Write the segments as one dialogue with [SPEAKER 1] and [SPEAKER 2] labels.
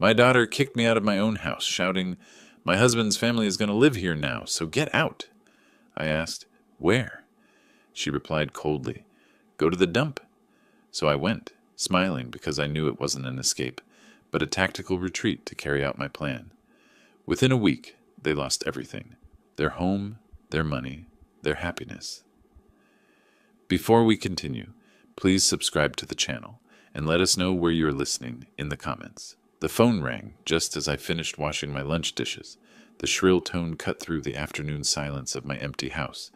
[SPEAKER 1] My daughter kicked me out of my own house, shouting, "My husband's family is going to live here now, so get out." I asked, "Where?" She replied coldly, "Go to the dump." So I went, smiling because I knew it wasn't an escape, but a tactical retreat to carry out my plan. Within a week, they lost everything: their home, their money, their happiness. Before we continue, please subscribe to the channel and let us know where you're listening in the comments. The phone rang just as I finished washing my lunch dishes. The shrill tone cut through the afternoon silence of my empty house,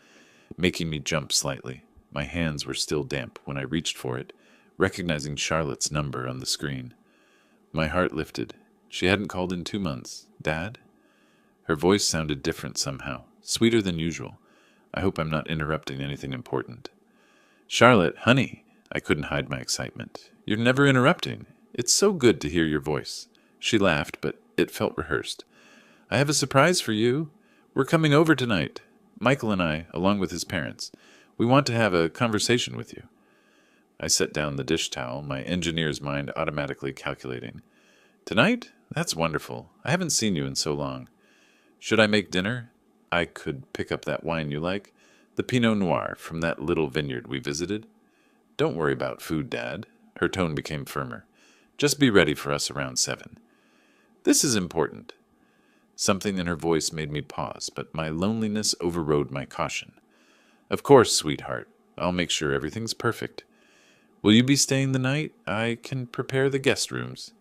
[SPEAKER 1] making me jump slightly. My hands were still damp when I reached for it, recognizing Charlotte's number on the screen. My heart lifted. She hadn't called in 2 months. Dad? Her voice sounded different somehow, sweeter than usual. I hope I'm not interrupting anything important. "Charlotte, honey," I couldn't hide my excitement. "You're never interrupting. It's so good to hear your voice." She laughed, but it felt rehearsed. "I have a surprise for you. We're coming over tonight. Michael and I, along with his parents. We want to have a conversation with you." I set down the dish towel, my engineer's mind automatically calculating. "Tonight? That's wonderful. I haven't seen you in so long. Should I make dinner? I could pick up that wine you like, the Pinot Noir from that little vineyard we visited." "Don't worry about food, Dad." Her tone became firmer. "Just be ready for us around 7. "This is important." Something in her voice made me pause, but my loneliness overrode my caution. "Of course, sweetheart. I'll make sure everything's perfect. Will you be staying the night? I can prepare the guest rooms."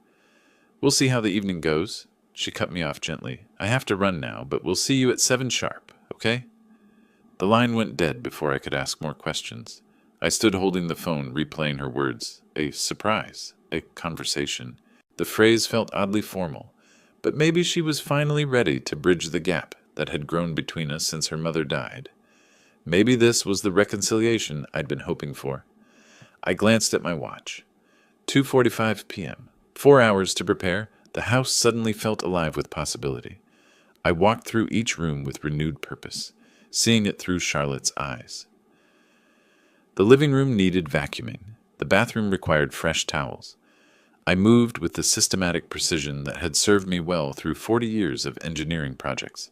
[SPEAKER 1] "We'll see how the evening goes." She cut me off gently. "I have to run now, but we'll see you at 7 sharp, okay?" The line went dead before I could ask more questions. I stood holding the phone, replaying her words. A surprise. A conversation. The phrase felt oddly formal, but maybe she was finally ready to bridge the gap that had grown between us since her mother died. Maybe this was the reconciliation I'd been hoping for. I glanced at my watch. 2:45 p.m. 4 hours to prepare. The house suddenly felt alive with possibility. I walked through each room with renewed purpose, seeing it through Charlotte's eyes. The living room needed vacuuming. The bathroom required fresh towels. I moved with the systematic precision that had served me well through 40 years of engineering projects.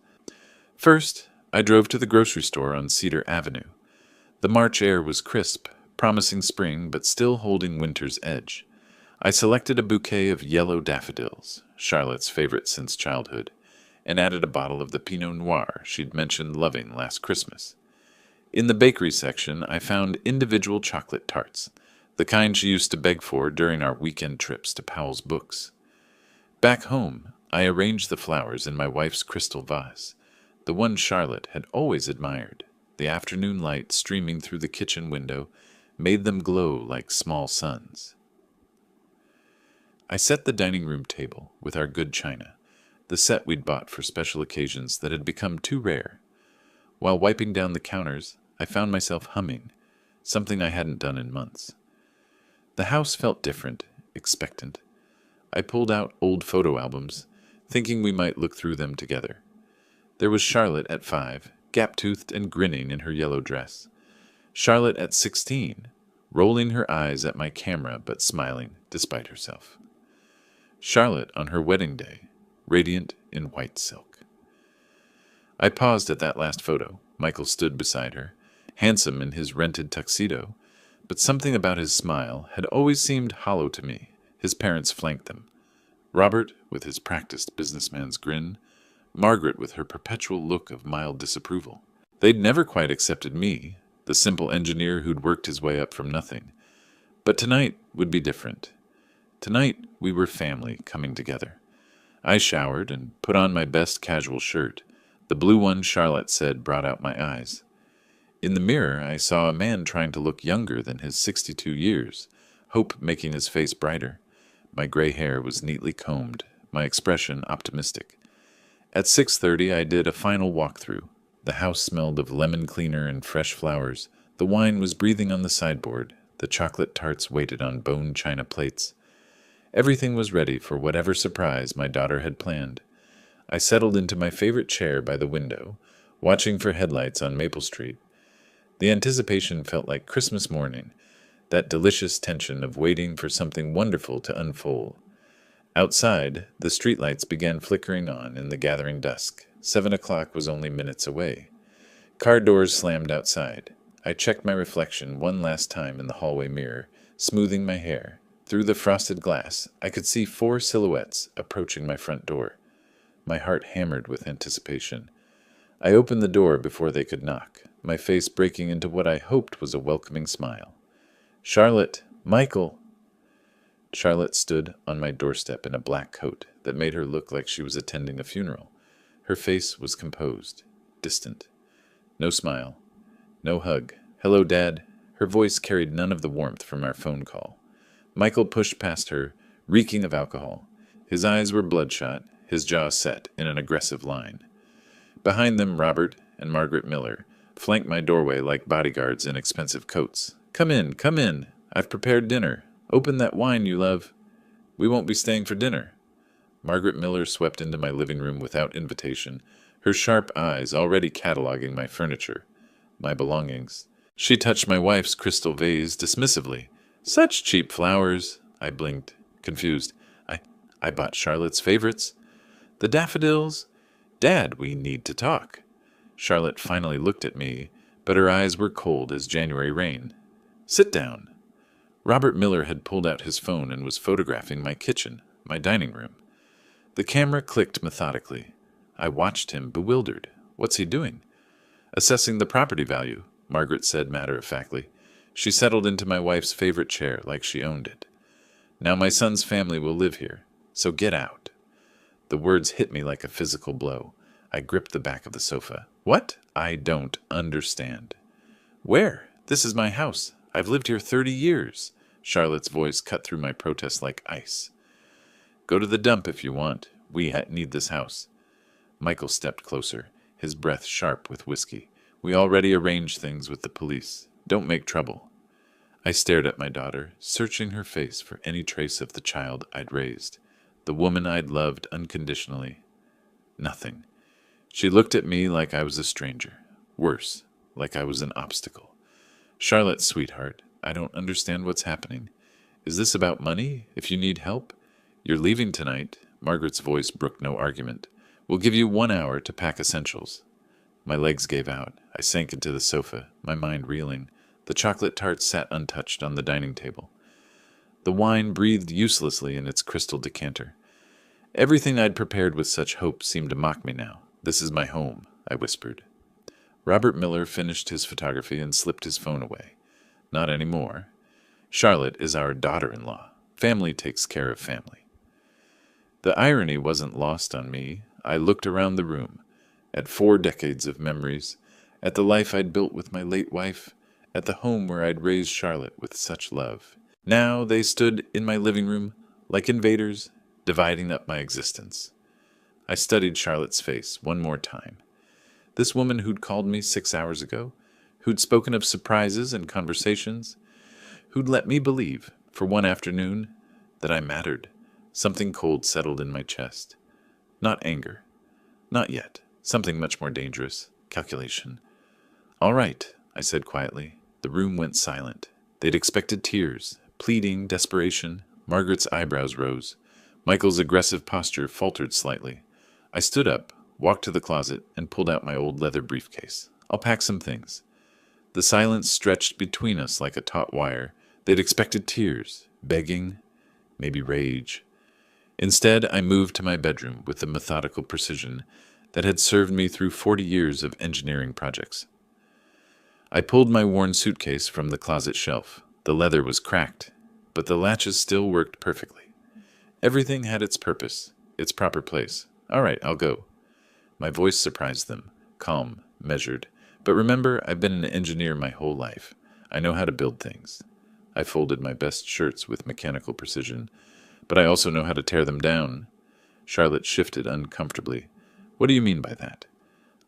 [SPEAKER 1] First, I drove to the grocery store on Cedar Avenue. The March air was crisp, promising spring but still holding winter's edge. I selected a bouquet of yellow daffodils, Charlotte's favorite since childhood, and added a bottle of the Pinot Noir she'd mentioned loving last Christmas. In the bakery section, I found individual chocolate tarts, the kind she used to beg for during our weekend trips to Powell's Books. Back home, I arranged the flowers in my wife's crystal vase, the one Charlotte had always admired. The afternoon light streaming through the kitchen window made them glow like small suns. I set the dining room table with our good china, the set we'd bought for special occasions that had become too rare. While wiping down the counters, I found myself humming, something I hadn't done in months. The house felt different, expectant. I pulled out old photo albums, thinking we might look through them together. There was Charlotte at 5, gap-toothed and grinning in her yellow dress. Charlotte at 16, rolling her eyes at my camera but smiling despite herself. Charlotte on her wedding day, radiant in white silk. I paused at that last photo. Michael stood beside her, handsome in his rented tuxedo, but something about his smile had always seemed hollow to me. His parents flanked them. Robert, with his practiced businessman's grin, Margaret with her perpetual look of mild disapproval. They'd never quite accepted me, the simple engineer who'd worked his way up from nothing. But tonight would be different. Tonight we were family coming together. I showered and put on my best casual shirt. The blue one Charlotte said brought out my eyes. In the mirror, I saw a man trying to look younger than his 62 years, hope making his face brighter. My gray hair was neatly combed, my expression optimistic. At 6:30, I did a final walkthrough. The house smelled of lemon cleaner and fresh flowers. The wine was breathing on the sideboard. The chocolate tarts waited on bone china plates. Everything was ready for whatever surprise my daughter had planned. I settled into my favorite chair by the window, watching for headlights on Maple Street. The anticipation felt like Christmas morning, that delicious tension of waiting for something wonderful to unfold. Outside, the streetlights began flickering on in the gathering dusk. 7 o'clock was only minutes away. Car doors slammed outside. I checked my reflection one last time in the hallway mirror, smoothing my hair. Through the frosted glass, I could see 4 silhouettes approaching my front door. My heart hammered with anticipation. I opened the door before they could knock, my face breaking into what I hoped was a welcoming smile. "Charlotte! Michael!" Charlotte stood on my doorstep in a black coat that made her look like she was attending a funeral. Her face was composed, distant. No smile. No hug. "Hello, Dad." Her voice carried none of the warmth from our phone call. Michael pushed past her, reeking of alcohol. His eyes were bloodshot, his jaw set in an aggressive line. Behind them, Robert and Margaret Miller flanked my doorway like bodyguards in expensive coats. Come in, come in. I've prepared dinner. Open that wine you love. We won't be staying for dinner." Margaret Miller swept into my living room without invitation, her sharp eyes already cataloging my furniture, my belongings. She touched my wife's crystal vase dismissively. "Such cheap flowers." I blinked, confused. I bought Charlotte's favorites. "The daffodils." "Dad, we need to talk." Charlotte finally looked at me, but her eyes were cold as January rain. "Sit down." Robert Miller had pulled out his phone and was photographing my kitchen, my dining room. The camera clicked methodically. I watched him, bewildered. What's he doing? "Assessing the property value," Margaret said matter-of-factly. She settled into my wife's favorite chair like she owned it. "Now my son's family will live here, so get out." The words hit me like a physical blow. I gripped the back of the sofa. "What? I don't understand." "Where? This is my house. I've lived here 30 years. Charlotte's voice cut through my protest like ice. "Go to the dump if you want. We need this house." Michael stepped closer, his breath sharp with whiskey. "We already arranged things with the police. Don't make trouble." I stared at my daughter, searching her face for any trace of the child I'd raised, the woman I'd loved unconditionally. Nothing. She looked at me like I was a stranger. Worse, like I was an obstacle. "Charlotte, sweetheart, I don't understand what's happening. Is this about money? If you need help? You're leaving tonight." Margaret's voice brooked no argument. "We'll give you 1 hour to pack essentials." My legs gave out. I sank into the sofa, my mind reeling. The chocolate tarts sat untouched on the dining table. The wine breathed uselessly in its crystal decanter. Everything I'd prepared with such hope seemed to mock me now. "This is my home," I whispered. Robert Miller finished his photography and slipped his phone away. "Not anymore. Charlotte is our daughter-in-law. Family takes care of family." The irony wasn't lost on me. I looked around the room, at 4 decades of memories, at the life I'd built with my late wife, at the home where I'd raised Charlotte with such love. Now they stood in my living room, like invaders, dividing up my existence. I studied Charlotte's face one more time. This woman who'd called me 6 hours ago, who'd spoken of surprises and conversations, who'd let me believe, for one afternoon, that I mattered. Something cold settled in my chest. Not anger. Not yet. Something much more dangerous. Calculation. "All right," I said quietly. The room went silent. They'd expected tears, pleading, desperation. Margaret's eyebrows rose. Michael's aggressive posture faltered slightly. I stood up, walked to the closet, and pulled out my old leather briefcase. "I'll pack some things." The silence stretched between us like a taut wire. They'd expected tears, begging, maybe rage. Instead, I moved to my bedroom with the methodical precision that had served me through 40 years of engineering projects. I pulled my worn suitcase from the closet shelf. The leather was cracked, but the latches still worked perfectly. Everything had its purpose, its proper place. "All right, I'll go." My voice surprised them, calm, measured. "But remember, I've been an engineer my whole life. I know how to build things." I folded my best shirts with mechanical precision, but I also know how to tear them down. Charlotte shifted uncomfortably. "What do you mean by that?"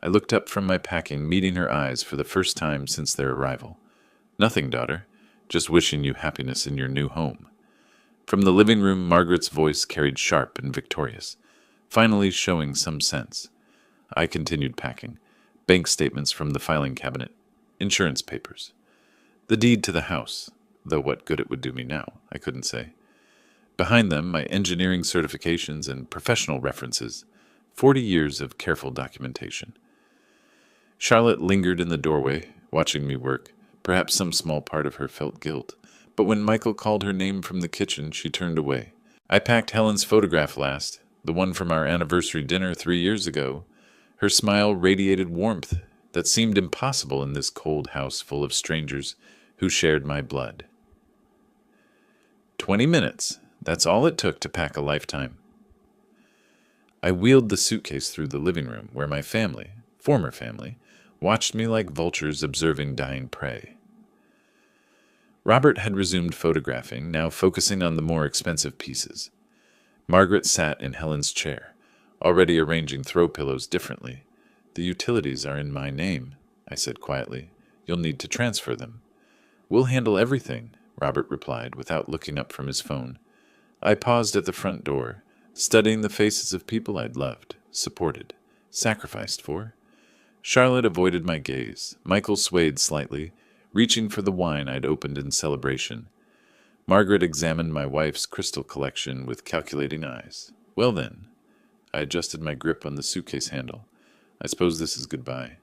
[SPEAKER 1] I looked up from my packing, meeting her eyes for the first time since their arrival. "Nothing, daughter. Just wishing you happiness in your new home." From the living room, Margaret's voice carried sharp and victorious, finally showing some sense. I continued packing. Bank statements from the filing cabinet. Insurance papers. The deed to the house, though what good it would do me now, I couldn't say. Behind them, my engineering certifications and professional references, 40 years of careful documentation. Charlotte lingered in the doorway, watching me work. Perhaps some small part of her felt guilt. But when Michael called her name from the kitchen, she turned away. I packed Helen's photograph last, the one from our anniversary dinner 3 years ago. Her smile radiated warmth that seemed impossible in this cold house full of strangers who shared my blood. 20 minutes. That's all it took to pack a lifetime. I wheeled the suitcase through the living room where my family, former family, watched me like vultures observing dying prey. Robert had resumed photographing, now focusing on the more expensive pieces. Margaret sat in Helen's chair, already arranging throw pillows differently. The utilities are in my name, I said quietly. You'll need to transfer them. We'll handle everything, Robert replied without looking up from his phone. I paused at the front door, studying the faces of people I'd loved, supported, sacrificed for. Charlotte avoided my gaze. Michael swayed slightly, reaching for the wine I'd opened in celebration. Margaret examined my wife's crystal collection with calculating eyes. Well then, I adjusted my grip on the suitcase handle. I suppose this is goodbye.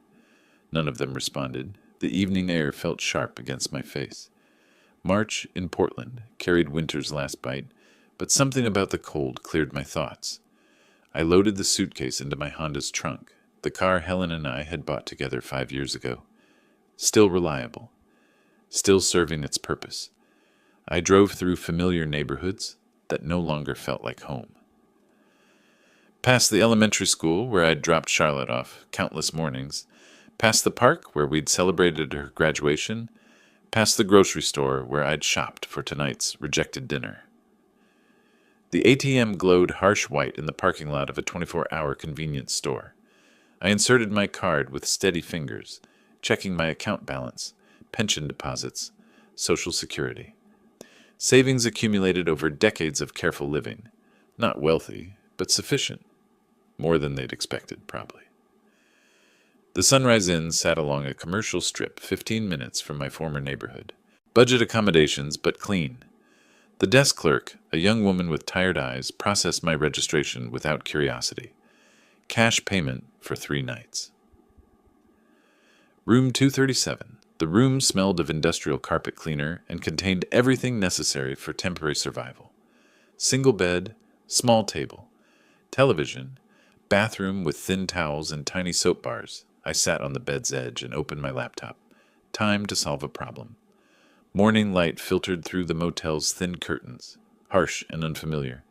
[SPEAKER 1] None of them responded. The evening air felt sharp against my face. March in Portland carried winter's last bite, but something about the cold cleared my thoughts. I loaded the suitcase into my Honda's trunk, the car Helen and I had bought together 5 years ago. Still reliable. Still serving its purpose. I drove through familiar neighborhoods that no longer felt like home. Past the elementary school where I'd dropped Charlotte off countless mornings, past the park where we'd celebrated her graduation, past the grocery store where I'd shopped for tonight's rejected dinner. The ATM glowed harsh white in the parking lot of a 24-hour convenience store. I inserted my card with steady fingers, checking my account balance, pension deposits, Social Security. Savings accumulated over decades of careful living. Not wealthy, but sufficient. More than they'd expected, probably. The Sunrise Inn sat along a commercial strip 15 minutes from my former neighborhood. Budget accommodations, but clean. The desk clerk, a young woman with tired eyes, processed my registration without curiosity. Cash payment for 3 nights. Room 237. The room smelled of industrial carpet cleaner and contained everything necessary for temporary survival. Single bed, small table, television, bathroom with thin towels and tiny soap bars. I sat on the bed's edge and opened my laptop. Time to solve a problem. Morning light filtered through the motel's thin curtains, harsh and unfamiliar.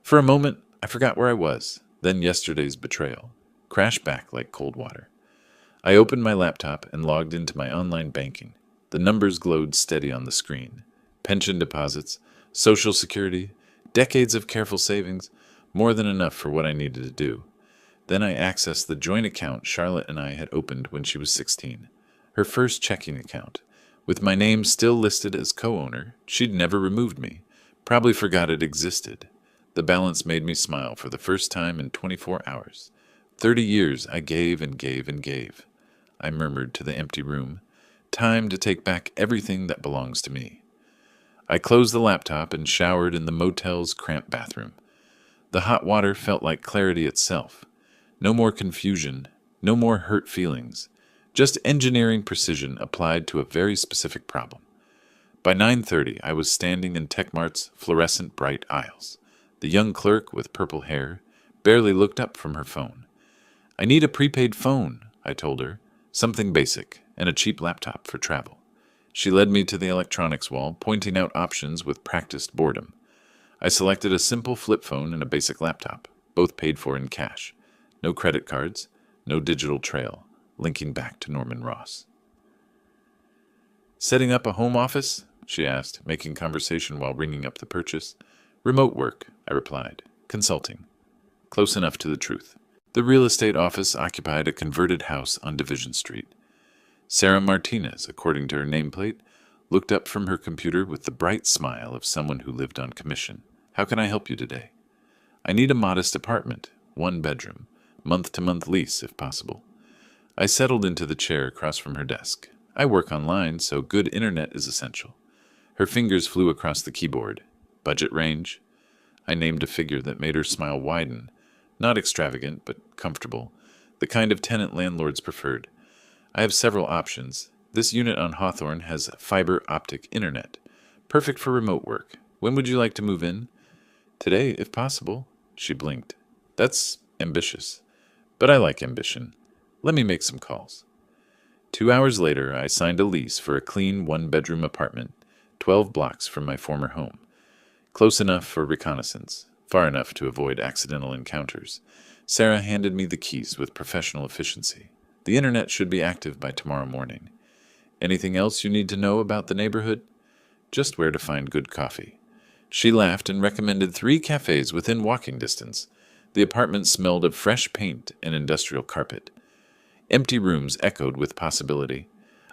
[SPEAKER 1] For a moment, I forgot where I was, then yesterday's betrayal. Crashed back like cold water. I opened my laptop and logged into my online banking. The numbers glowed steady on the screen. Pension deposits, Social Security, decades of careful savings, more than enough for what I needed to do. Then I accessed the joint account Charlotte and I had opened when she was 16. Her first checking account. With my name still listed as co-owner, she'd never removed me. Probably forgot it existed. The balance made me smile for the first time in 24 hours. 30 years I gave and gave and gave. I murmured to the empty room. Time to take back everything that belongs to me. I closed the laptop and showered in the motel's cramped bathroom. The hot water felt like clarity itself. No more confusion, no more hurt feelings. Just engineering precision applied to a very specific problem. By 9:30, I was standing in TechMart's fluorescent bright aisles. The young clerk with purple hair barely looked up from her phone. I need a prepaid phone, I told her. Something basic, and a cheap laptop for travel. She led me to the electronics wall, pointing out options with practiced boredom. I selected a simple flip phone and a basic laptop, both paid for in cash. No credit cards, no digital trail, linking back to Norman Ross. Setting up a home office? She asked, making conversation while ringing up the purchase. Remote work, I replied. Consulting. Close enough to the truth. The real estate office occupied a converted house on Division Street. Sarah Martinez, according to her nameplate, looked up from her computer with the bright smile of someone who lived on commission. How can I help you today? I need a modest apartment, 1 bedroom, month-to-month lease if possible. I settled into the chair across from her desk. I work online, so good internet is essential. Her fingers flew across the keyboard. Budget range? I named a figure that made her smile widen. Not extravagant, but comfortable. The kind of tenant landlords preferred. I have several options. This unit on Hawthorne has fiber optic internet. Perfect for remote work. When would you like to move in? Today, if possible. She blinked. That's ambitious. But I like ambition. Let me make some calls. 2 hours later, I signed a lease for a clean one-bedroom apartment, 12 blocks from my former home. Close enough for reconnaissance, far enough to avoid accidental encounters. Sarah handed me the keys with professional efficiency. The internet should be active by tomorrow morning. Anything else you need to know about the neighborhood? Just where to find good coffee. She laughed and recommended 3 cafes within walking distance. The apartment smelled of fresh paint and industrial carpet. Empty rooms echoed with possibility.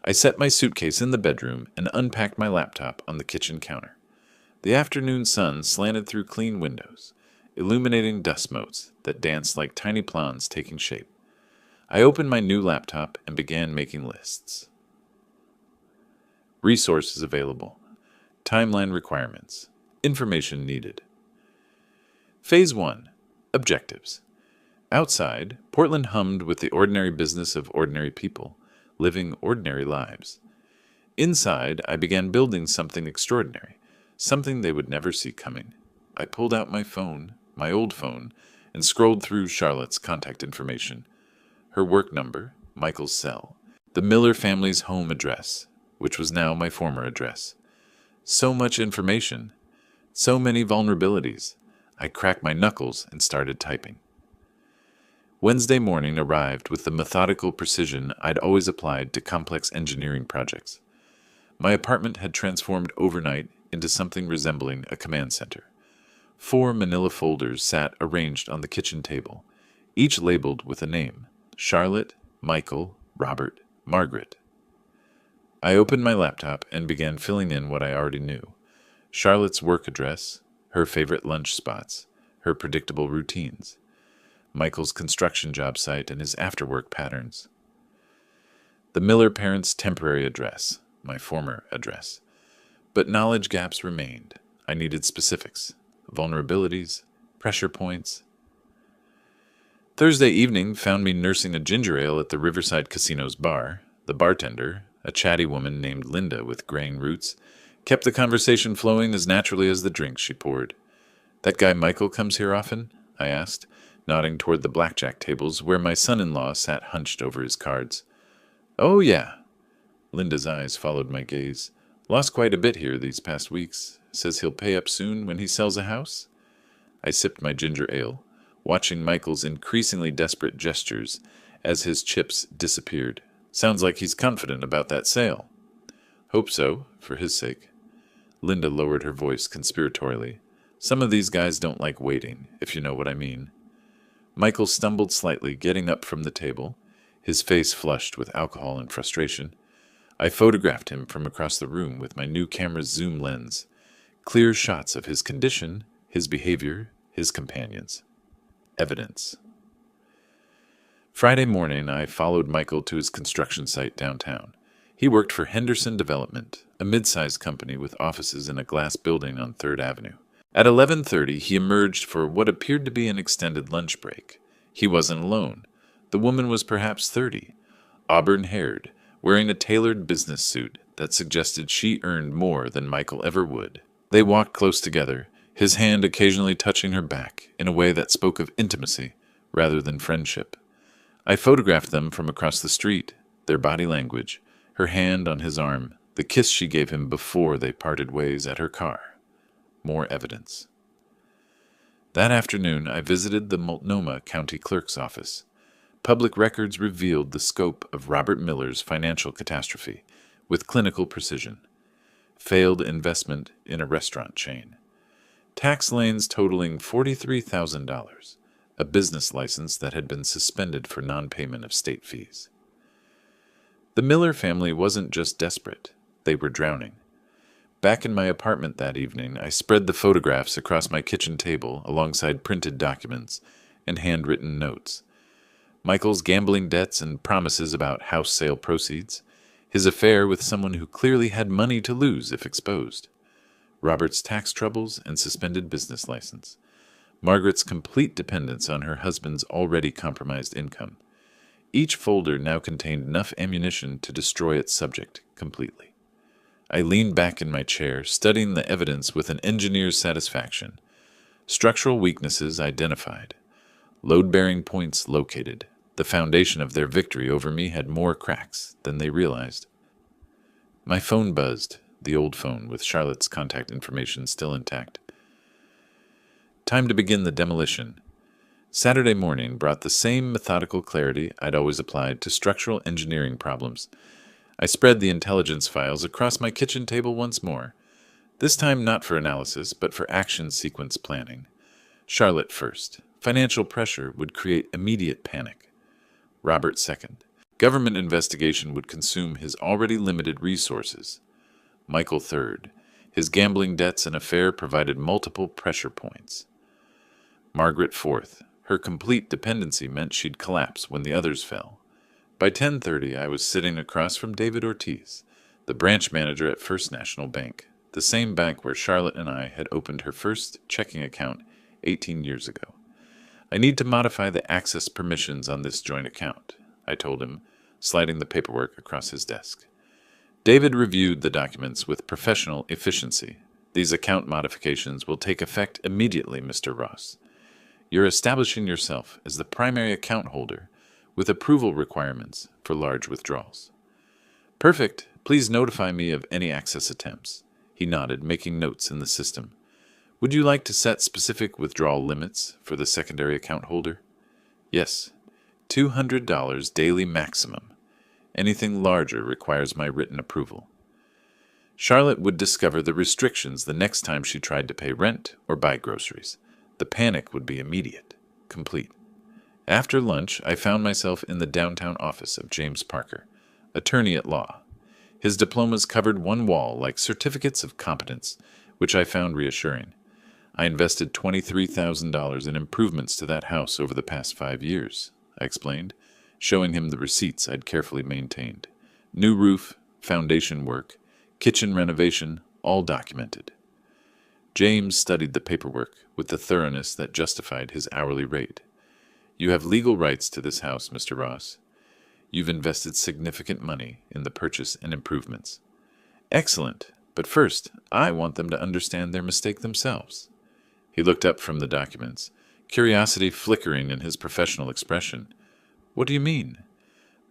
[SPEAKER 1] I set my suitcase in the bedroom and unpacked my laptop on the kitchen counter. The afternoon sun slanted through clean windows, illuminating dust motes that danced like tiny plans taking shape. I opened my new laptop and began making lists. Resources available. Timeline requirements. Information needed. Phase 1. Objectives. Outside, Portland hummed with the ordinary business of ordinary people, living ordinary lives. Inside, I began building something extraordinary, something they would never see coming. I pulled out my phone, my old phone, and scrolled through Charlotte's contact information. Her work number, Michael's cell, the Miller family's home address, which was now my former address. So much information, so many vulnerabilities. I cracked my knuckles and started typing. Wednesday morning arrived with the methodical precision I'd always applied to complex engineering projects. My apartment had transformed overnight into something resembling a command center. 4 manila folders sat arranged on the kitchen table, each labeled with a name: Charlotte, Michael, Robert, Margaret. I opened my laptop and began filling in what I already knew. Charlotte's work address, her favorite lunch spots, her predictable routines. Michael's construction job site and his after-work patterns. The Miller parents' temporary address, my former address. But knowledge gaps remained. I needed specifics, vulnerabilities, pressure points. Thursday evening found me nursing a ginger ale at the Riverside Casino's bar. The bartender, a chatty woman named Linda with graying roots, kept the conversation flowing as naturally as the drinks she poured. "That guy Michael comes here often?" I asked, nodding toward the blackjack tables where my son-in-law sat hunched over his cards. "Oh, yeah." Linda's eyes followed my gaze. "Lost quite a bit here these past weeks. Says he'll pay up soon when he sells a house." I sipped my ginger ale, watching Michael's increasingly desperate gestures as his chips disappeared. "Sounds like he's confident about that sale." "Hope so, for his sake." Linda lowered her voice conspiratorially. "Some of these guys don't like waiting, if you know what I mean." Michael stumbled slightly, getting up from the table, his face flushed with alcohol and frustration. I photographed him from across the room with my new camera's zoom lens. Clear shots of his condition, his behavior, his companions. Evidence. Friday morning, I followed Michael to his construction site downtown. He worked for Henderson Development, a mid-sized company with offices in a glass building on 3rd Avenue. At 11:30, he emerged for what appeared to be an extended lunch break. He wasn't alone. The woman was perhaps 30, auburn-haired, wearing a tailored business suit that suggested she earned more than Michael ever would. They walked close together, his hand occasionally touching her back in a way that spoke of intimacy rather than friendship. I photographed them from across the street, their body language, her hand on his arm, the kiss she gave him before they parted ways at her car. More evidence. That afternoon, I visited the Multnomah County Clerk's office. Public records revealed the scope of Robert Miller's financial catastrophe with clinical precision. Failed investment in a restaurant chain. Tax liens totaling $43,000. A business license that had been suspended for non-payment of state fees. The Miller family wasn't just desperate. They were drowning. Back in my apartment that evening, I spread the photographs across my kitchen table alongside printed documents and handwritten notes. Michael's gambling debts and promises about house sale proceeds, his affair with someone who clearly had money to lose if exposed, Robert's tax troubles and suspended business license, Margaret's complete dependence on her husband's already compromised income. Each folder now contained enough ammunition to destroy its subject completely. I leaned back in my chair, studying the evidence with an engineer's satisfaction. Structural weaknesses identified. Load-bearing points located. The foundation of their victory over me had more cracks than they realized. My phone buzzed, the old phone with Charlotte's contact information still intact. Time to begin the demolition. Saturday morning brought the same methodical clarity I'd always applied to structural engineering problems. I spread the intelligence files across my kitchen table once more, this time not for analysis, but for action sequence planning. Charlotte first. Financial pressure would create immediate panic. Robert second. Government investigation would consume his already limited resources. Michael third. His gambling debts and affair provided multiple pressure points. Margaret fourth. Her complete dependency meant she'd collapse when the others fell. By 10:30, I was sitting across from David Ortiz, the branch manager at First National Bank, the same bank where Charlotte and I had opened her first checking account 18 years ago. I need to modify the access permissions on this joint account, I told him, sliding the paperwork across his desk. David reviewed the documents with professional efficiency. These account modifications will take effect immediately, Mr. Ross. You're establishing yourself as the primary account holder with approval requirements for large withdrawals. Perfect. Please notify me of any access attempts. He nodded, making notes in the system. Would you like to set specific withdrawal limits for the secondary account holder? Yes. $200 daily maximum. Anything larger requires my written approval. Charlotte would discover the restrictions the next time she tried to pay rent or buy groceries. The panic would be immediate, complete. After lunch, I found myself in the downtown office of James Parker, attorney at law. His diplomas covered one wall like certificates of competence, which I found reassuring. I invested $23,000 in improvements to that house over the past 5 years, I explained, showing him the receipts I'd carefully maintained. New roof, foundation work, kitchen renovation, all documented. James studied the paperwork with the thoroughness that justified his hourly rate. You have legal rights to this house, Mr. Ross. You've invested significant money in the purchase and improvements. Excellent, but first, I want them to understand their mistake themselves. He looked up from the documents, curiosity flickering in his professional expression. What do you mean?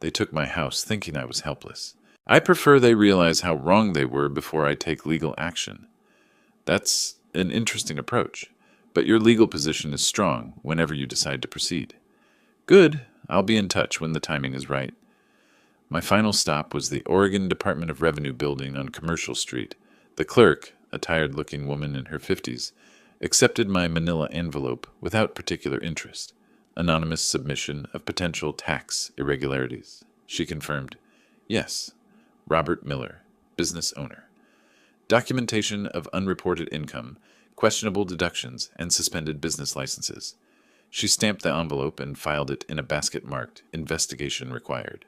[SPEAKER 1] They took my house thinking I was helpless. I prefer they realize how wrong they were before I take legal action. That's an interesting approach, but your legal position is strong whenever you decide to proceed. Good. I'll be in touch when the timing is right. My final stop was the Oregon Department of Revenue building on Commercial Street. The clerk, a tired-looking woman in her 50s, accepted my manila envelope without particular interest. Anonymous submission of potential tax irregularities. She confirmed, yes, Robert Miller, business owner. Documentation of unreported income, questionable deductions, and suspended business licenses. She stamped the envelope and filed it in a basket marked "Investigation Required."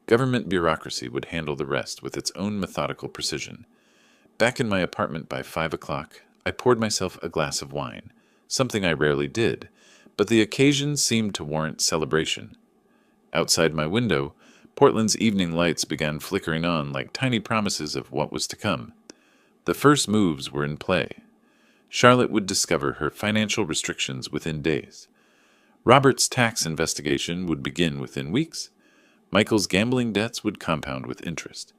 [SPEAKER 1] Government bureaucracy would handle the rest with its own methodical precision. Back in my apartment by 5 o'clock, I poured myself a glass of wine, something I rarely did, but the occasion seemed to warrant celebration. Outside my window, Portland's evening lights began flickering on like tiny promises of what was to come. The first moves were in play. Charlotte would discover her financial restrictions within days. Robert's tax investigation would begin within weeks. Michael's gambling debts would compound with interest.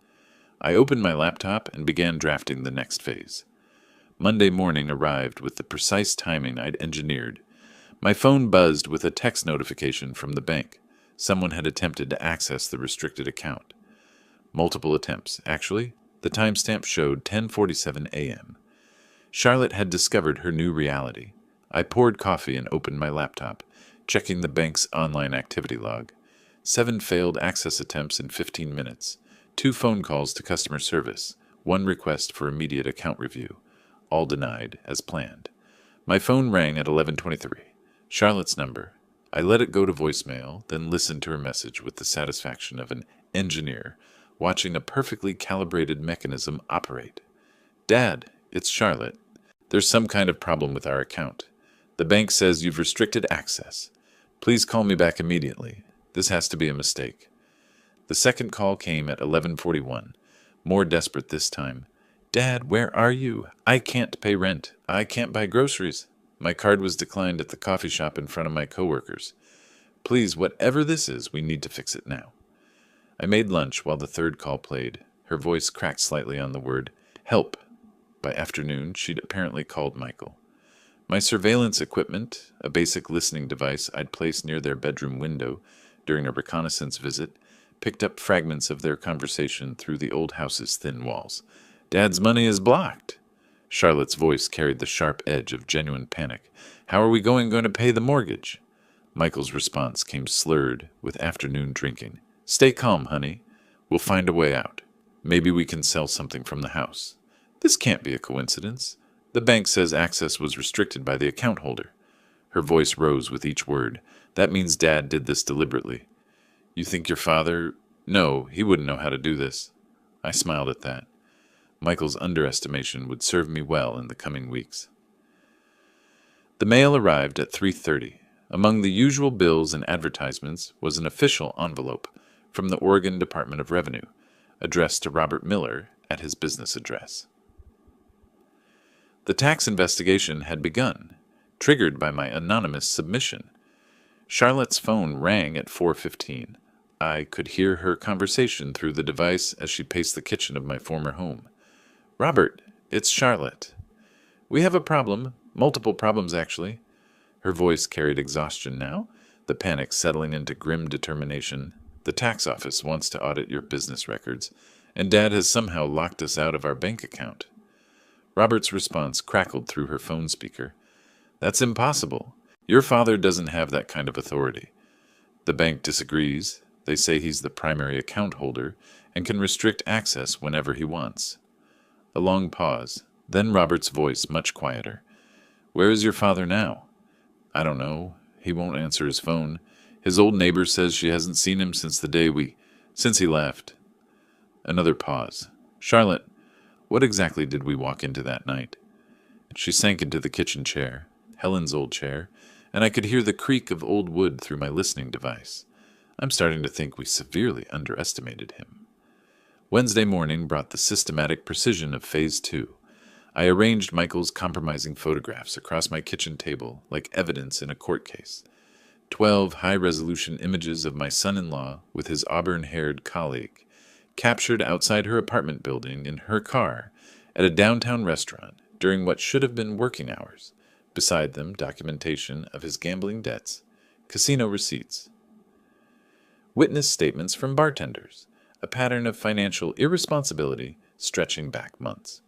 [SPEAKER 1] I opened my laptop and began drafting the next phase. Monday morning arrived with the precise timing I'd engineered. My phone buzzed with a text notification from the bank. Someone had attempted to access the restricted account. Multiple attempts, actually. The timestamp showed 10:47 a.m. Charlotte had discovered her new reality. I poured coffee and opened my laptop, checking the bank's online activity log. 7 failed access attempts in 15 minutes, 2 phone calls to customer service, 1 request for immediate account review, all denied as planned. My phone rang at 11:23. Charlotte's number. I let it go to voicemail, then listened to her message with the satisfaction of an engineer watching a perfectly calibrated mechanism operate. Dad, it's Charlotte. There's some kind of problem with our account. The bank says you've restricted access. Please call me back immediately. This has to be a mistake. The second call came at 11:41, more desperate this time. Dad, where are you? I can't pay rent. I can't buy groceries. My card was declined at the coffee shop in front of my coworkers. Please, whatever this is, we need to fix it now. I made lunch while the third call played. Her voice cracked slightly on the word help. By afternoon, she'd apparently called Michael. My surveillance equipment, a basic listening device I'd placed near their bedroom window during a reconnaissance visit, picked up fragments of their conversation through the old house's thin walls. Dad's money is blocked. Charlotte's voice carried the sharp edge of genuine panic. How are we going to pay the mortgage? Michael's response came slurred with afternoon drinking. Stay calm, honey. We'll find a way out. Maybe we can sell something from the house. This can't be a coincidence. The bank says access was restricted by the account holder. Her voice rose with each word. That means Dad did this deliberately. You think your father... No, he wouldn't know how to do this. I smiled at that. Michael's underestimation would serve me well in the coming weeks. The mail arrived at 3:30. Among the usual bills and advertisements was an official envelope from the Oregon Department of Revenue, addressed to Robert Miller at his business address. The tax investigation had begun, triggered by my anonymous submission. Charlotte's phone rang at 4:15. I could hear her conversation through the device as she paced the kitchen of my former home. Robert, it's Charlotte. We have a problem, multiple problems actually. Her voice carried exhaustion now, the panic settling into grim determination. The tax office wants to audit your business records, and Dad has somehow locked us out of our bank account. Robert's response crackled through her phone speaker. That's impossible. Your father doesn't have that kind of authority. The bank disagrees. They say he's the primary account holder and can restrict access whenever he wants. A long pause, then Robert's voice much quieter. Where is your father now? I don't know. He won't answer his phone. His old neighbor says she hasn't seen him since he left. Another pause. Charlotte, what exactly did we walk into that night? She sank into the kitchen chair, Helen's old chair, and I could hear the creak of old wood through my listening device. I'm starting to think we severely underestimated him. Wednesday morning brought the systematic precision of Phase 2. I arranged Michael's compromising photographs across my kitchen table like evidence in a court case. 12 high-resolution images of my son-in-law with his auburn-haired colleague, captured outside her apartment building in her car at a downtown restaurant during what should have been working hours. Beside them, documentation of his gambling debts, casino receipts. Witness statements from bartenders, a pattern of financial irresponsibility stretching back months.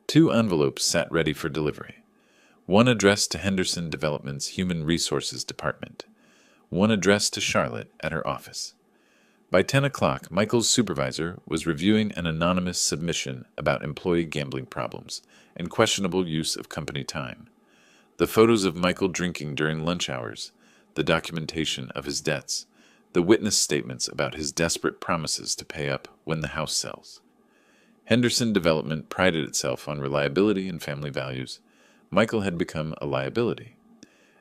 [SPEAKER 1] 2 envelopes sat ready for delivery. One addressed to Henderson Development's Human Resources Department. One addressed to Charlotte at her office. By 10 o'clock, Michael's supervisor was reviewing an anonymous submission about employee gambling problems and questionable use of company time. The photos of Michael drinking during lunch hours, the documentation of his debts, the witness statements about his desperate promises to pay up when the house sells. Henderson Development prided itself on reliability and family values. Michael had become a liability.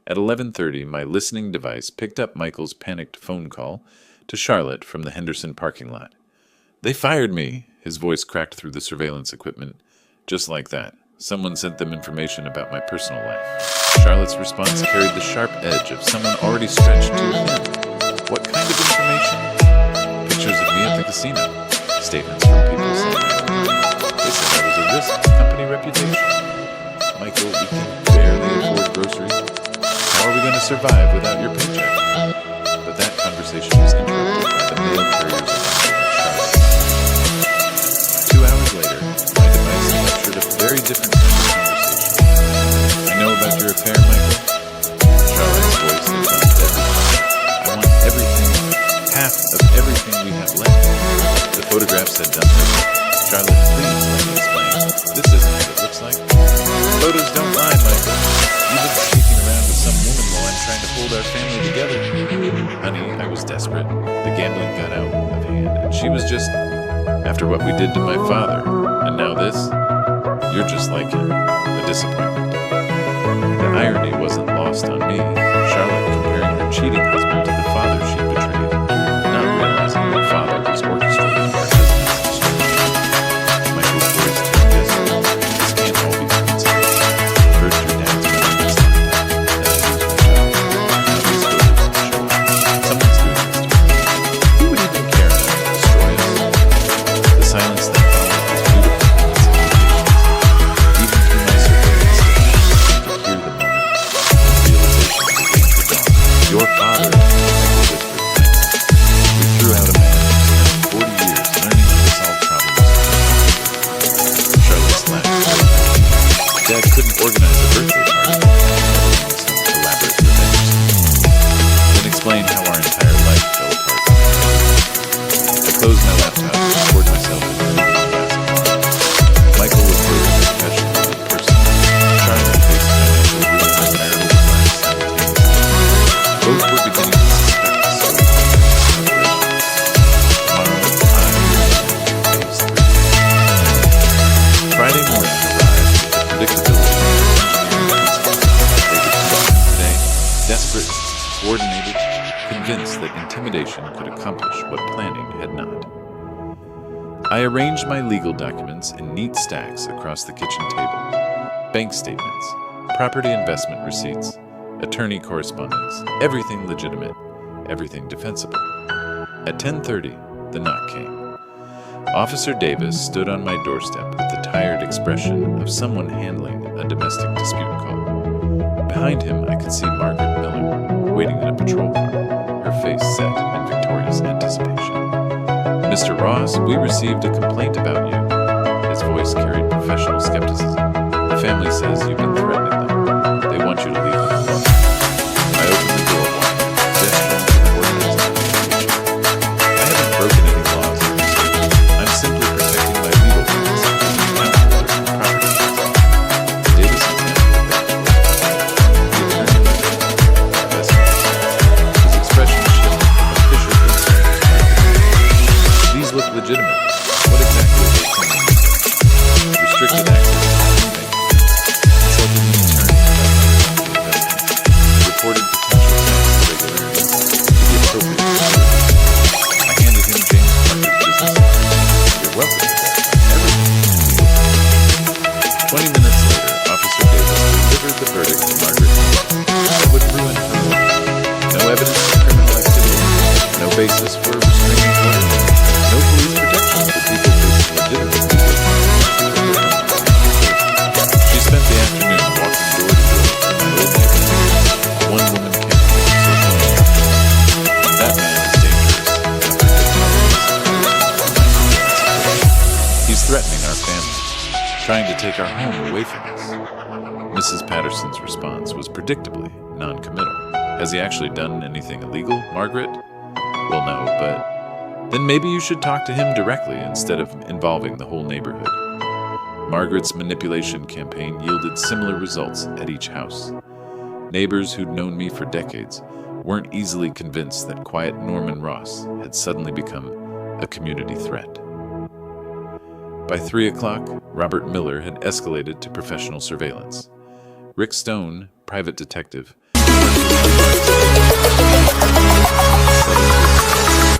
[SPEAKER 1] At 11:30, my listening device picked up Michael's panicked phone call to Charlotte from the Henderson parking lot. They fired me, his voice cracked through the surveillance equipment. Just like that, someone sent them information about my personal life. Charlotte's response carried the sharp edge of someone already stretched too thin. What kind of information? Pictures of me at the casino. Statements from people saying they said I was a risk to company reputation. Michael, we can barely afford groceries. How are we going to survive without your paycheck? But that conversation was interrupted by the mail carrier's announcement. 2 hours later, my device captured a very different kind of conversation. I know about your affair, Michael. Charlotte's voice had gone deadly. I want everything, half of everything we have left. The photographs had done this. Charlotte, please let me explain. This isn't what it looks like. Photos don't lie, Michael. You've been sneaking around with some woman while I'm trying to hold our family together. Honey, I was desperate. The gambling got out of hand, and she was just... After what we did to my father, and now this, you're just like him. A disappointment. That Irony wasn't lost on me. Charlotte comparing her cheating husband to the father she'd betrayed, not realizing that father was orchestrating her husband's destruction. Michael's voice turned desperate. This can't all be coincidence. First your dad's going this like that, then I lose my job. Now these photos don't show up. Someone's doing this to me. Who would even care enough to destroy us? The silence that followed was beautiful in its implications. Even through my surveillance, I could hear the moment when realization began to dawn. Your father, Michael whispered finally. We threw out a man who spent 40 years learning how to solve problems. Charlotte laughed. Dad couldn't organize a birthday party, some elaborate revenge scheme. Then explain how our entire life fell apart. I closed my laptop and poured myself into a glass of wine. Michael was both professional and personal. Charlotte faced financial ruin and marital collapse simultaneously. Both were beginning to suspect the soul of their separation. Tomorrow, I will phase 3. Friday morning arrived with the predictability of engineering principles. They returned today, desperate, coordinated, convinced that intimidation could accomplish what planning had not. I arranged my legal documents in neat stacks across the kitchen table. Bank statements, property investment receipts, attorney correspondence, everything legitimate, everything defensible. At 10:30, the knock came. Officer Davis stood on my doorstep with the tired expression of someone handling a domestic dispute call. Behind him, I could see Margaret Miller, waiting in a patrol car, her face set in victorious anticipation. Mr. Ross, we received a complaint about you. His voice carried professional skepticism. The family says you've been threatening them. They want you to leave them alone. I opened the door wide, gesturing to the organized investigation. I haven't broken any laws, I'm simply protecting my legal rights and accountable for property taxes. Davis examined the bachelor. The attorney left it. His expression shifted from official concern to practical. These look legitimate. What exactly are they claiming? Restricted access to information. Consulting an attorney about the investment. Reported potential tax irregularities to the appropriate authority. I handed him James Parker's business card. You're welcome to verify everything. 20 minutes later, Officer Davis delivered the verdict to Margaret that would ruin her life. No evidence of criminal activity. No basis for a restraining order. No police protection for people facing legitimate legal consequences. She spent the afternoon walking door to door in my old neighborhood. One woman campaign social instruction. That man is dangerous. He's threatening our family, trying to take our home away from us. Mrs. Patterson's response was predictably non-committal. Has he actually done anything illegal, Margaret? Well, no, but then maybe you should talk to him directly instead of involving the whole neighborhood. Margaret's manipulation campaign yielded similar results at each house. Neighbors who'd known me for decades weren't easily convinced that quiet Norman Ross had suddenly become a community threat. By 3 o'clock, Robert Miller had escalated to professional surveillance. Rick Stone, private detective,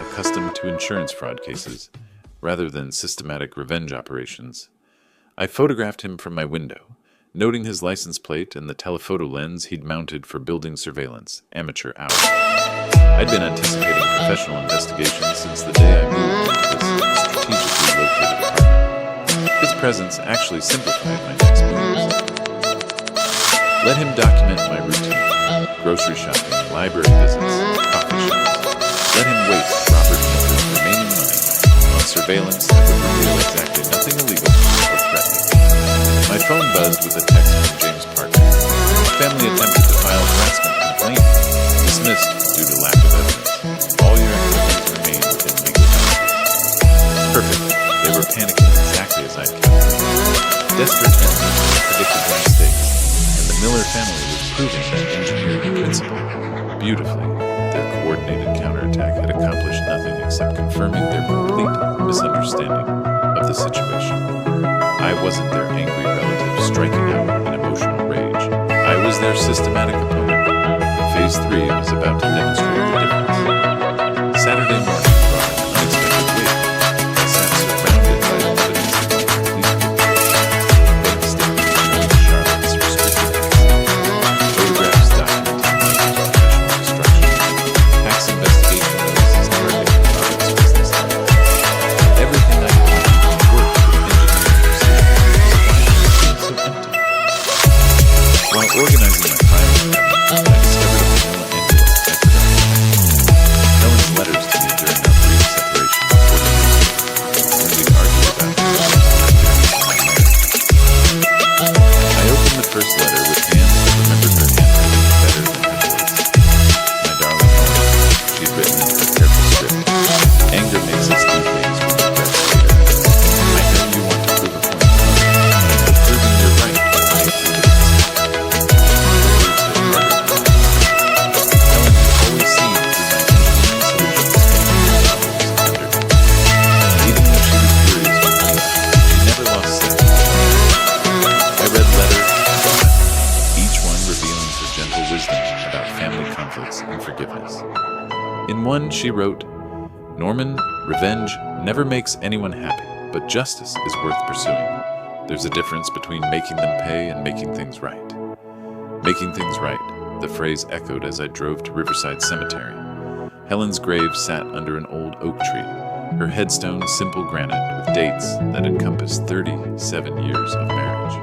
[SPEAKER 1] accustomed to insurance fraud cases rather than systematic revenge operations. I photographed him from my window, noting his license plate and the telephoto lens he'd mounted for building surveillance, amateur hour. I'd been anticipating professional investigation since the day I moved into this strategically located apartment. His presence actually simplified my next moves. Let him document my routine: grocery shopping, library visits, coffee shops. Let him waste Robert Miller's remaining money on surveillance that would reveal exactly nothing illegal or threatening. My phone buzzed with a text from James Parker. Family attempted to file harassment complaint. Dismissed due to lack of evidence. All your activities remain within legal boundaries. Perfect. They were panicking exactly as I'd calculated. Desperate enemies predicted their mistakes, and the Miller family was proving that engineering principle beautifully. Their coordinated counterattack had accomplished nothing except confirming their complete misunderstanding of the situation. I wasn't their angry relative striking out in emotional rage. I was was their systematic opponent. Phase 3 was about to demonstrate the difference. Saturday morning brought an unexpected wake. I sat surrounded by the evidence of police bank statements showing Charlotte's restricted access, photographs documenting Michael's professional destruction, tax investigation notices targeting Robert's business interests. Everything I thought worked with engineering precision seemed so empty. While organizing my filing cabinet, I discovered a manila envelope I forgot. Helen's letters to me during our brief separation 40 years ago, when we'd argued about the terms of my marriage. I opened the first letter with hands that remembered her handwriting better than her voice. My darling Helen, she'd written in her careful script. Anger makes us do things we regret later. I know you want to prove a point, but proving you're right will make you the and forgiveness. In one, she wrote, "Norman, revenge never makes anyone happy, but justice is worth pursuing. There's a difference between making them pay and making things right." Making things right, the phrase echoed as I drove to Riverside Cemetery. Helen's grave sat under an old oak tree, her headstone simple granite with dates that encompassed 37 years of marriage.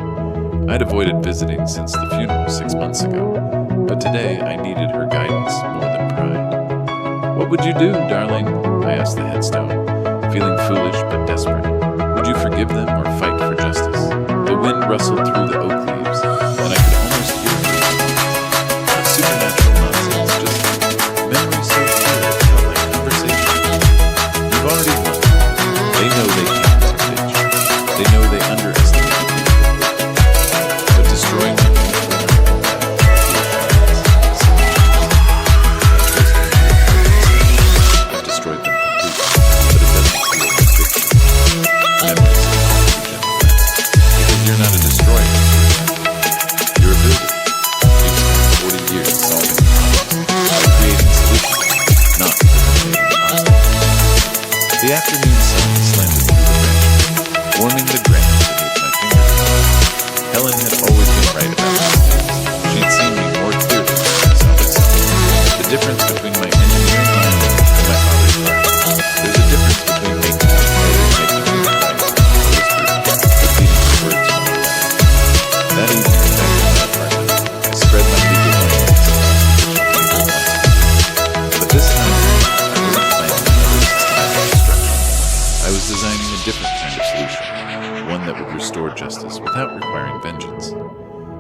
[SPEAKER 1] I'd avoided visiting since the funeral 6 months ago, but today I needed her guidance more than pride. "What would you do, darling?" I asked the headstone, feeling foolish but desperate. "Would you forgive them or fight for justice?" The wind rustled through the oak leaves, and I could almost hear her speak. Not supernatural nonsense, just memory so clear it felt like conversation. "You've already won. They know they can't protect you. They know they underestimate you. But destroying them won't win our whole life. I've destroyed them completely, but it doesn't feel like victory. Memories are too gentle, because you're not a destroyer. You're a builder. You've spent 40 years solving problems by creating solutions, not eliminating obstacles." The afternoon sun slanted through the branches, warming the granite beneath my fingers. Helen had always been right about these things. She'd seen me more clearly than I saw myself. The difference between my engineering mind and my father's heart. There's a difference between making them pay and making things right. I whispered, repeating the words from the letter. That evening, back in my apartment, I spread my legal plans across official paper once again. But this time, I wasn't planning another systematic destruction. I was designing a different kind of solution, one that would restore justice without requiring vengeance.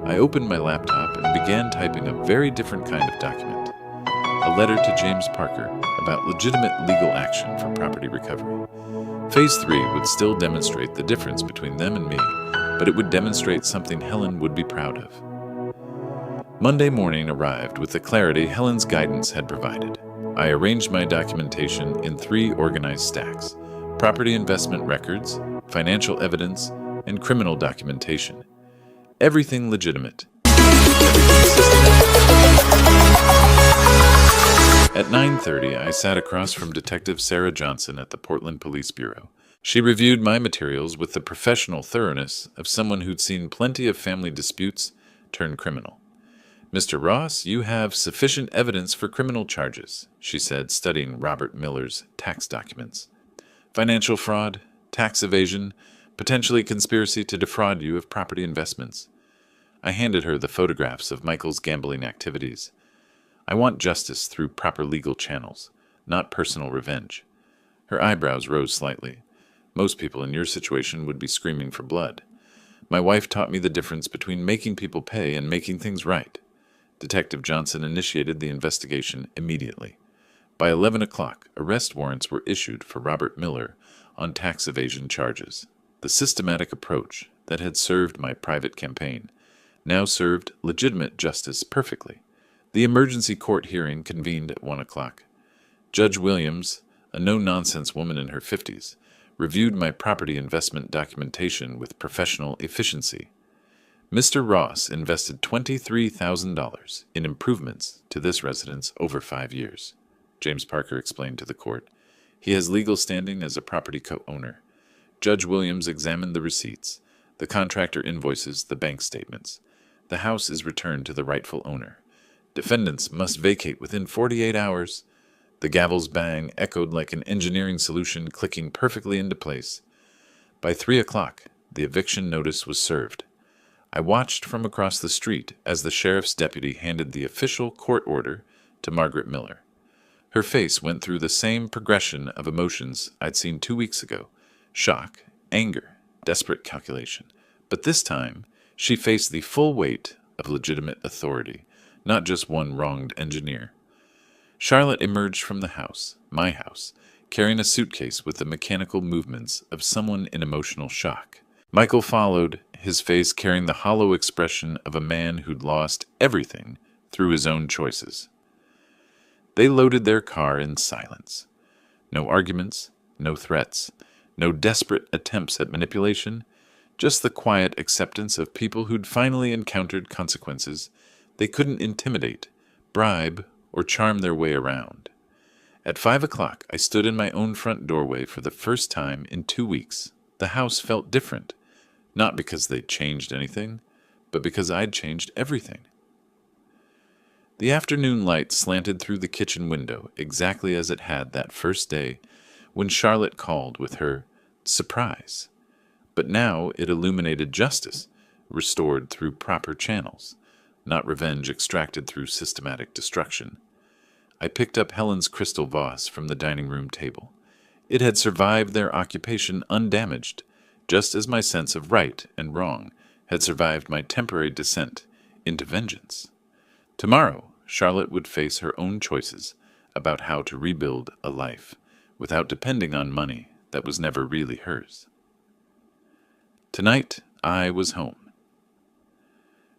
[SPEAKER 1] I opened my laptop and began typing a very different kind of document. A letter to James Parker about legitimate legal action for property recovery. Phase 3 would still demonstrate the difference between them and me, but it would demonstrate something Helen would be proud of. Monday morning arrived with the clarity Helen's guidance had provided. I arranged my documentation in 3 organized stacks: property investment records, financial evidence, and criminal documentation. Everything legitimate. Everything systematic. At 9:30, I sat across from Detective Sarah Johnson at the Portland Police Bureau. She reviewed my materials with the professional thoroughness of someone who'd seen plenty of family disputes turn criminal. "Mr. Ross, you have sufficient evidence for criminal charges," she said, studying Robert Miller's tax documents. "Financial fraud, tax evasion, potentially conspiracy to defraud you of property investments." I handed her the photographs of Michael's gambling activities. "I want justice through proper legal channels, not personal revenge." Her eyebrows rose slightly. "Most people in your situation would be screaming for blood. My wife taught me the difference between making people pay and making things right." Detective Johnson initiated the investigation immediately. By 11 o'clock, arrest warrants were issued for Robert Miller on tax evasion charges. The systematic approach that had served my private campaign now served legitimate justice perfectly. The emergency court hearing convened at 1 o'clock. Judge Williams, a no-nonsense woman in her 50s, reviewed my property investment documentation with professional efficiency. Mr. Ross invested $23,000 in improvements to this residence over 5 years, James Parker explained to the court. He has legal standing as a property co-owner. Judge Williams examined the receipts, the contractor invoices, the bank statements. The house is returned to the rightful owner. Defendants must vacate within 48 hours. The gavel's bang echoed like an engineering solution clicking perfectly into place. By 3 o'clock, the eviction notice was served. I watched from across the street as the sheriff's deputy handed the official court order to Margaret Miller. Her face went through the same progression of emotions I'd seen 2 weeks ago: shock, anger, desperate calculation. But this time, she faced the full weight of legitimate authority, not just one wronged engineer. Charlotte emerged from the house, my house, carrying a suitcase with the mechanical movements of someone in emotional shock. Michael followed, his face carrying the hollow expression of a man who'd lost everything through his own choices. They loaded their car in silence. No arguments, no threats, no desperate attempts at manipulation, just the quiet acceptance of people who'd finally encountered consequences they couldn't intimidate, bribe, or charm their way around. At 5 o'clock, I stood in my own front doorway for the first time in 2 weeks. The house felt different, not because they'd changed anything, but because I'd changed everything. The afternoon light slanted through the kitchen window exactly as it had that first day when Charlotte called with her surprise. But now it illuminated justice, restored through proper channels, not revenge extracted through systematic destruction. I picked up Helen's crystal vase from the dining room table. It had survived their occupation undamaged, just as my sense of right and wrong had survived my temporary descent into vengeance. Tomorrow, Charlotte would face her own choices about how to rebuild a life without depending on money that was never really hers. Tonight, I was home.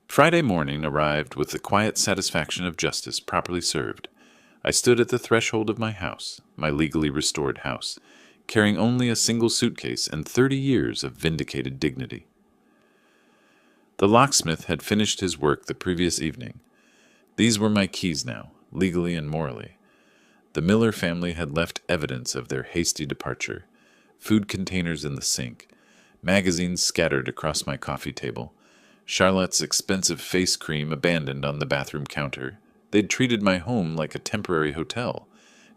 [SPEAKER 1] Friday morning arrived with the quiet satisfaction of justice properly served. I stood at the threshold of my house, my legally restored house, carrying only a single suitcase and 30 years of vindicated dignity. The locksmith had finished his work the previous evening. These were my keys now, legally and morally. The Miller family had left evidence of their hasty departure: food containers in the sink, magazines scattered across my coffee table, Charlotte's expensive face cream abandoned on the bathroom counter. They'd treated my home like a temporary hotel,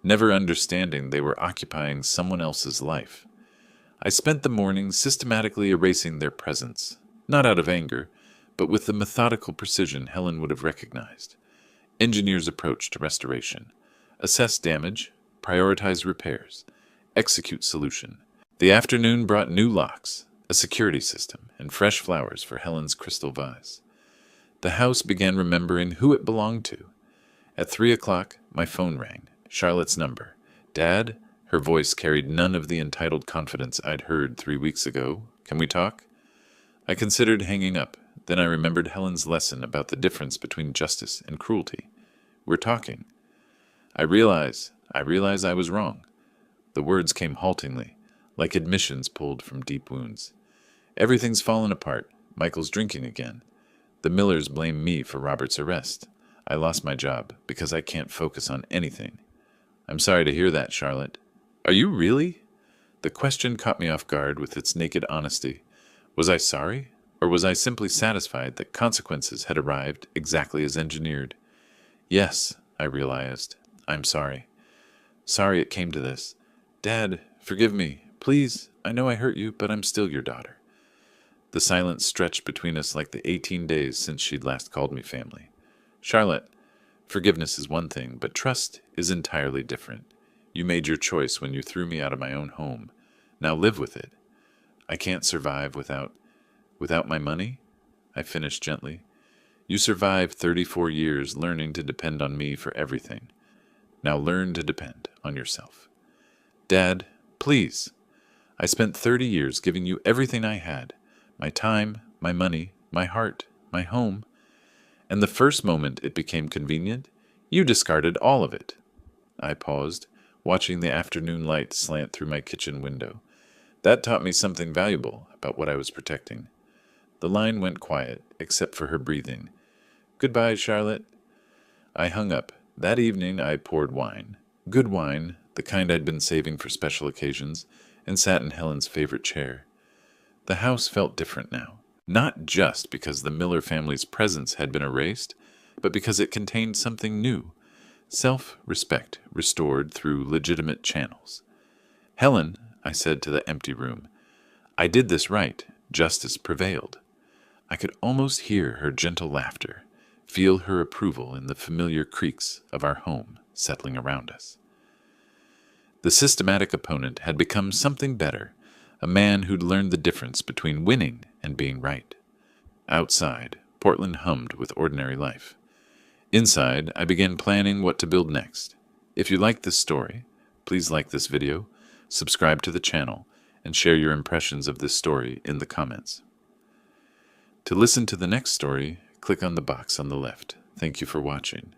[SPEAKER 1] never understanding they were occupying someone else's life. I spent the morning systematically erasing their presence, not out of anger, but with the methodical precision Helen would have recognized. Engineer's approach to restoration: assess damage, prioritize repairs, execute solution. The afternoon brought new locks, a security system, and fresh flowers for Helen's crystal vase. The house began remembering who it belonged to. At 3 o'clock, my phone rang. Charlotte's number. "Dad?" Her voice carried none of the entitled confidence I'd heard 3 weeks ago. "Can we talk?" I considered hanging up. Then I remembered Helen's lesson about the difference between justice and cruelty. "We're talking." I realize I was wrong. The words came haltingly, like admissions pulled from deep wounds. Everything's fallen apart. Michael's drinking again. The Millers blame me for Robert's arrest. I lost my job because I can't focus on anything. "I'm sorry to hear that, Charlotte." "Are you really?" The question caught me off guard with its naked honesty. Was I sorry, or was I simply satisfied that consequences had arrived exactly as engineered? "Yes," I realized. "I'm sorry. Sorry it came to this. Dad, forgive me. Please, I know I hurt you, but I'm still your daughter." The silence stretched between us like the 18 days since she'd last called me family. "Charlotte, forgiveness is one thing, but trust is entirely different. You made your choice when you threw me out of my own home. Now live with it. I can't survive without my money," I finished gently. "You survived 34 years learning to depend on me for everything. Now learn to depend on yourself." "Dad, please. I spent 30 years giving you everything I had: my time, my money, my heart, my home. And the first moment it became convenient, you discarded all of it." I paused, watching the afternoon light slant through my kitchen window. That taught me something valuable about what I was protecting. The line went quiet, except for her breathing. "Goodbye, Charlotte." I hung up. That evening I poured wine. Good wine, the kind I'd been saving for special occasions, and sat in Helen's favorite chair. The house felt different now. Not just because the Miller family's presence had been erased, but because it contained something new. Self-respect restored through legitimate channels. "Helen," I said to the empty room, "I did this right. Justice prevailed." I could almost hear her gentle laughter, feel her approval in the familiar creaks of our home settling around us. The systematic opponent had become something better, a man who'd learned the difference between winning and being right. Outside, Portland hummed with ordinary life. Inside, I began planning what to build next. If you like this story, please like this video, subscribe to the channel, and share your impressions of this story in the comments. To listen to the next story, click on the box on the left. Thank you for watching.